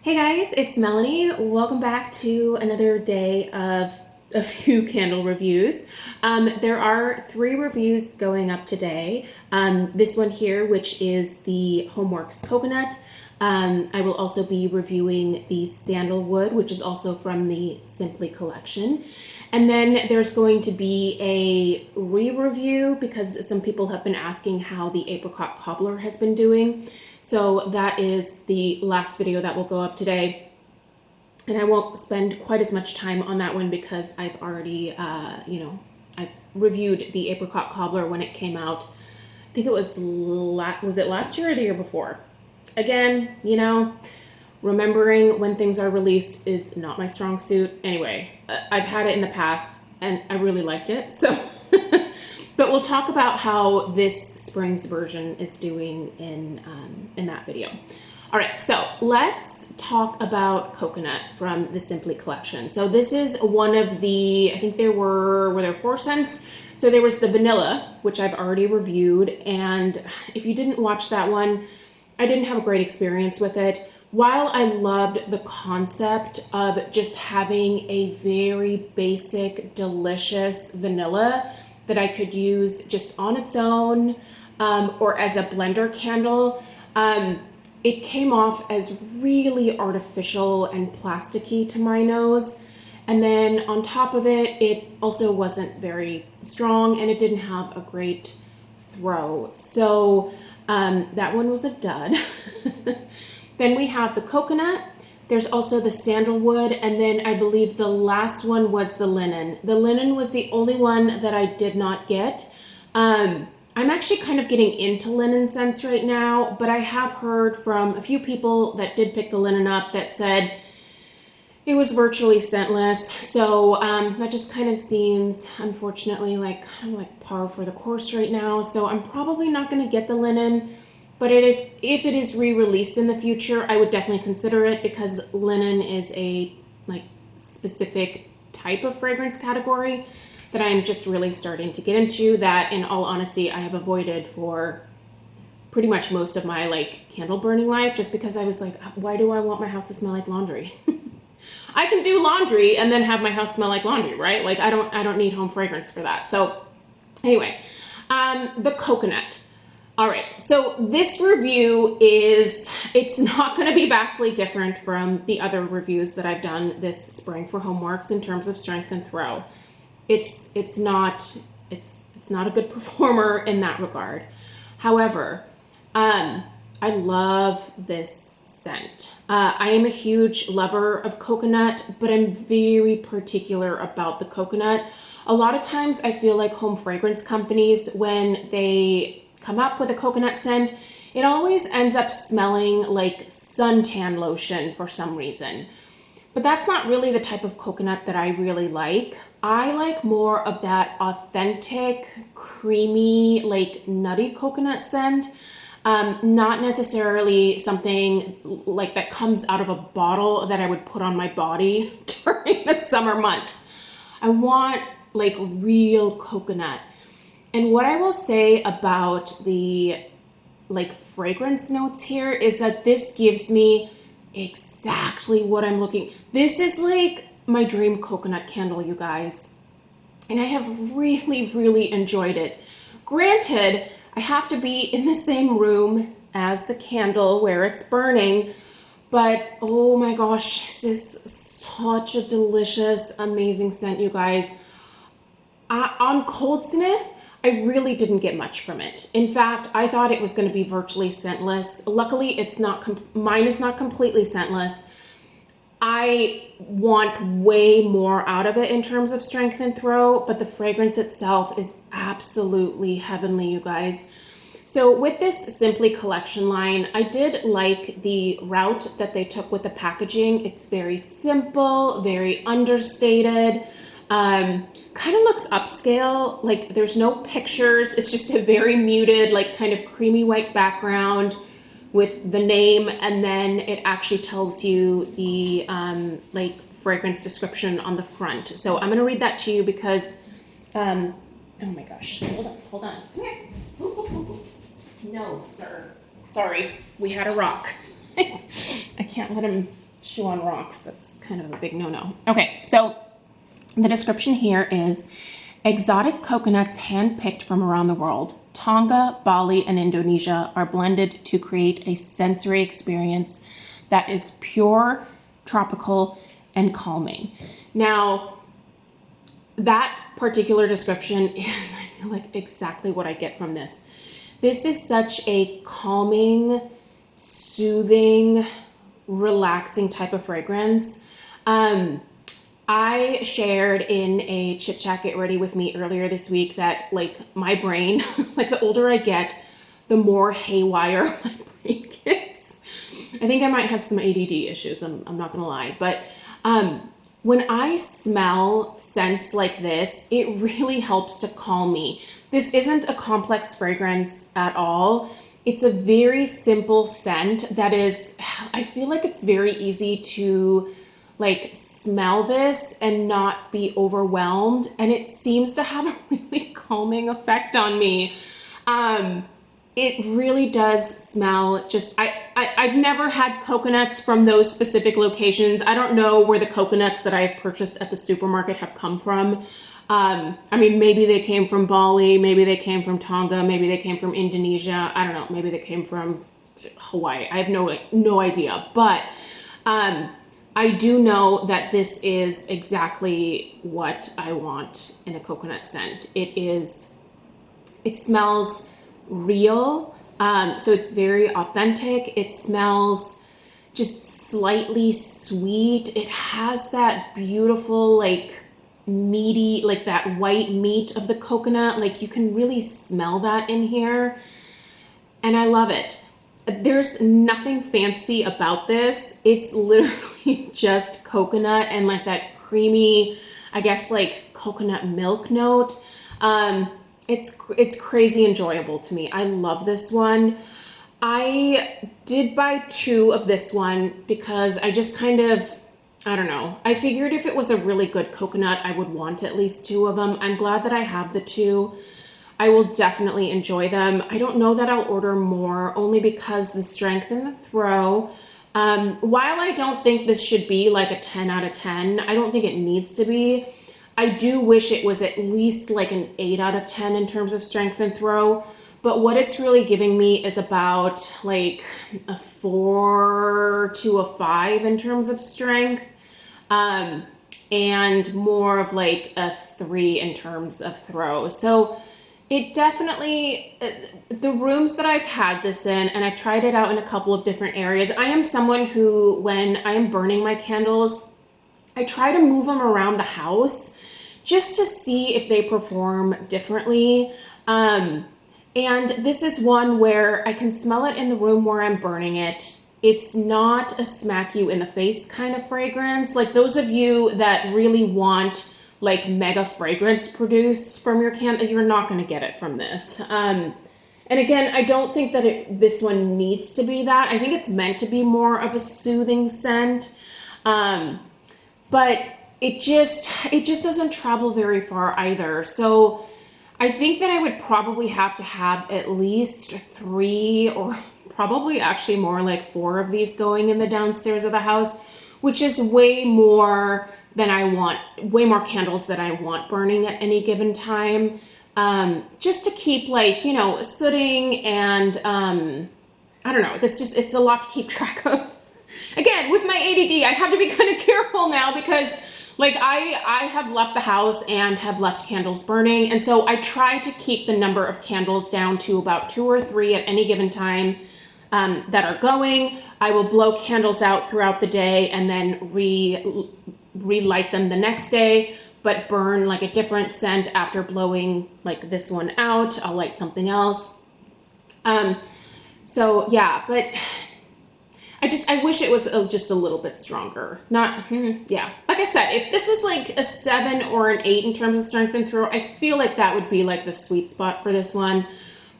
Hey guys, it's Melanie. Welcome back to another day of a few candle reviews. There are 3 reviews going up today. This one here, which is the HomeWorx Coconut. I will also be reviewing the Sandalwood, which is also from the Simply collection. And then there's going to be a re-review because some people have been asking how the apricot cobbler has been doing. So that is the last video that will go up today. And I won't spend quite as much time on that one because I've already, I've reviewed the apricot cobbler when it came out. I think it was it last year or the year before? Again, remembering when things are released is not my strong suit. Anyway, I've had it in the past and I really liked it. So, but we'll talk about how this spring's version is doing in that video. All right, so let's talk about Coconut from the Simply collection. So this is one of the, I think were there 4 scents? So there was the vanilla, which I've already reviewed. And if you didn't watch that one, I didn't have a great experience with it. While I loved the concept of just having a very basic, delicious vanilla that I could use just on its own or as a blender candle, it came off as really artificial and plasticky to my nose. And then on top of it, it also wasn't very strong and it didn't have a great throw. So that one was a dud. Then we have the coconut. There's also the sandalwood. And then I believe the last one was the linen. The linen was the only one that I did not get. I'm actually kind of getting into linen scents right now, but I have heard from a few people that did pick the linen up that said it was virtually scentless. So that just kind of seems, unfortunately, like par for the course right now. So I'm probably not going to get the linen, but if it is re-released in the future, I would definitely consider it because linen is a specific type of fragrance category that I'm just really starting to get into, that in all honesty I have avoided for pretty much most of my candle burning life, just because I was like, why do I want my house to smell like laundry? I can do laundry and then have my house smell like laundry, right? I don't need home fragrance for that. So anyway, the coconut. All right, so this review it's not going to be vastly different from the other reviews that I've done this spring for HomeWorx in terms of strength and throw. It's not a good performer in that regard. However, I love this scent. I am a huge lover of coconut, but I'm very particular about the coconut. A lot of times I feel like home fragrance companies, when they come up with a coconut scent, it always ends up smelling like suntan lotion for some reason. But that's not really the type of coconut that I really like. I like more of that authentic, creamy, nutty coconut scent. Not necessarily something that comes out of a bottle that I would put on my body during the summer months. I want real coconut. And what I will say about the fragrance notes here is that this gives me exactly what I'm looking. This is my dream coconut candle, you guys. And I have really, really enjoyed it. Granted, I have to be in the same room as the candle where it's burning, but oh my gosh, this is such a delicious, amazing scent, you guys. On cold sniff, I really didn't get much from it. In fact, I thought it was going to be virtually scentless. Luckily, it's not. Mine is not completely scentless. I want way more out of it in terms of strength and throw, but the fragrance itself is absolutely heavenly, you guys. So with this Simply collection line, I did like the route that they took with the packaging. It's very simple, very understated. Kind of looks upscale, there's no pictures. It's just a very muted, kind of creamy white background with the name, and then it actually tells you the fragrance description on the front. So I'm gonna read that to you because, oh my gosh, hold on. Come here. Ooh. No, sir. Sorry, we had a rock. I can't let him chew on rocks. That's kind of a big no-no. Okay, so the description here is exotic coconuts handpicked from around the world. Tonga, Bali, and Indonesia are blended to create a sensory experience that is pure, tropical, and calming. Now, that particular description is, I feel like, exactly what I get from this. This is such a calming, soothing, relaxing type of fragrance. I shared in a Chit Chat Get Ready with Me earlier this week that like my brain, like the older I get, the more haywire my brain gets. I think I might have some ADD issues, I'm not gonna lie. But when I smell scents like this, it really helps to calm me. This isn't a complex fragrance at all. It's a very simple scent that is, I feel like it's very easy to like smell this and not be overwhelmed, and it seems to have a really calming effect on me. It really does smell just, I've never had coconuts from those specific locations. I don't know where the coconuts that I've purchased at the supermarket have come from. I mean, maybe they came from Bali, maybe they came from Tonga, maybe they came from Indonesia. I don't know, maybe they came from Hawaii. I have no idea, but I do know that this is exactly what I want in a coconut scent. It smells real, so it's very authentic. It smells just slightly sweet. It has that beautiful, like, meaty, like that white meat of the coconut. Like, you can really smell that in here, and I love it. There's nothing fancy about this. It's literally just coconut and like that creamy, I guess, like coconut milk note. It's crazy enjoyable to me. I love this one. I did buy 2 of this one because I just kind of, I don't know. I figured if it was a really good coconut, I would want at least 2 of them. I'm glad that I have the 2. I will definitely enjoy them. I don't know that I'll order more, only because the strength in the throw, while I don't think this should be like a 10 out of 10, I don't think it needs to be. I do wish it was at least like an 8 out of 10 in terms of strength and throw, but what it's really giving me is about like a 4 to a 5 in terms of strength, and more of like a 3 in terms of throw. So it definitely, the rooms that I've had this in, and I've tried it out in a couple of different areas. I am someone who, when I am burning my candles, I try to move them around the house just to see if they perform differently. And this is one where I can smell it in the room where I'm burning it. It's not a smack you in the face kind of fragrance. Like those of you that really want like mega fragrance produced from your candle, you're not going to get it from this. And again, I don't think that this one needs to be that. I think it's meant to be more of a soothing scent. But it just doesn't travel very far either. So I think that I would probably have to have at least 3 or probably actually more like 4 of these going in the downstairs of the house, which is way more than I want, way more candles than I want burning at any given time. Just to keep like, you know, sooting and I don't know, it's a lot to keep track of. Again, with my ADD, I have to be kind of careful now because like I have left the house and have left candles burning. And so I try to keep the number of candles down to about 2 or 3 at any given time that are going. I will blow candles out throughout the day and then relight them the next day, but burn like a different scent after blowing like this one out. I'll light something else. So yeah, but I wish it was just a little bit stronger. Yeah. Like I said, if this was like a 7 or an 8 in terms of strength and throw, I feel like that would be like the sweet spot for this one,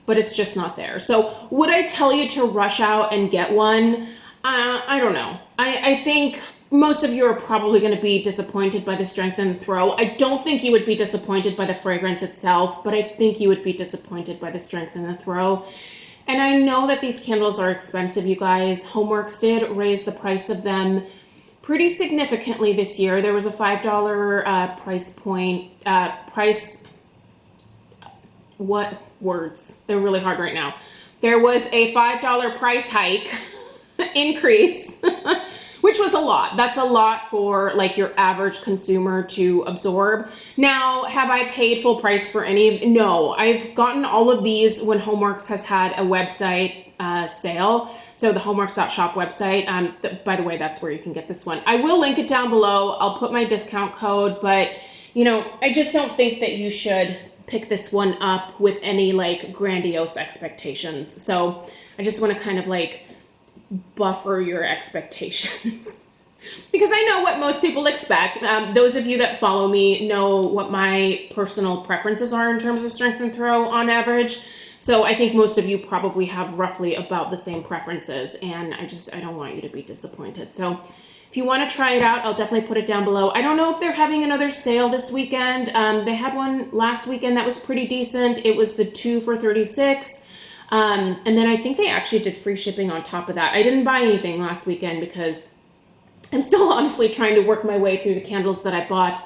but it's just not there. So would I tell you to rush out and get one? I don't know. I think most of you are probably going to be disappointed by the strength and the throw. I don't think you would be disappointed by the fragrance itself, but I think you would be disappointed by the strength and the throw. And I know that these candles are expensive, you guys. Homeworx did raise the price of them. pretty significantly this year. There was a $5 what words? They're really hard right now. There was a $5 price hike increase, which was a lot. That's a lot for like your average consumer to absorb. Now, have I paid full price for any of? No, I've gotten all of these when Homeworx has had a website sale. So the Homeworx.Shop website, by the way, that's where you can get this one. I will link it down below. I'll put my discount code, but you know, I just don't think that you should pick this one up with any like grandiose expectations. So I just want to kind of like buffer your expectations because I know what most people expect. Those of you that follow me know what my personal preferences are in terms of strength and throw on average. So I think most of you probably have roughly about the same preferences, and I don't want you to be disappointed. So if you want to try it out, I'll definitely put it down below. I don't know if they're having another sale this weekend. They had one last weekend that was pretty decent. It was the 2 for $36. And then I think they actually did free shipping on top of that. I didn't buy anything last weekend because I'm still honestly trying to work my way through the candles that I bought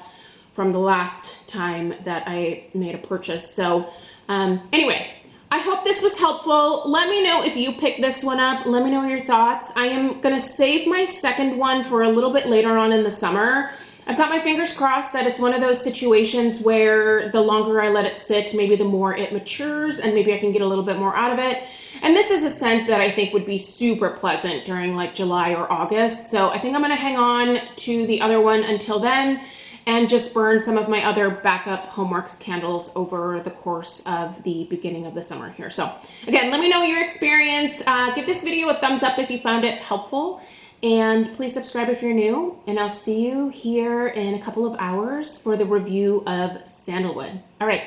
from the last time that I made a purchase. So anyway, I hope this was helpful. Let me know if you picked this one up. Let me know your thoughts. I am going to save my second one for a little bit later on in the summer. I've got my fingers crossed that it's one of those situations where the longer I let it sit, maybe the more it matures and maybe I can get a little bit more out of it. And this is a scent that I think would be super pleasant during like July or August. So I think I'm going to hang on to the other one until then and just burn some of my other backup Homeworx candles over the course of the beginning of the summer here. So again, let me know your experience. Give this video a thumbs up if you found it helpful. And please subscribe if you're new, and I'll see you here in a couple of hours for the review of Sandalwood. All right.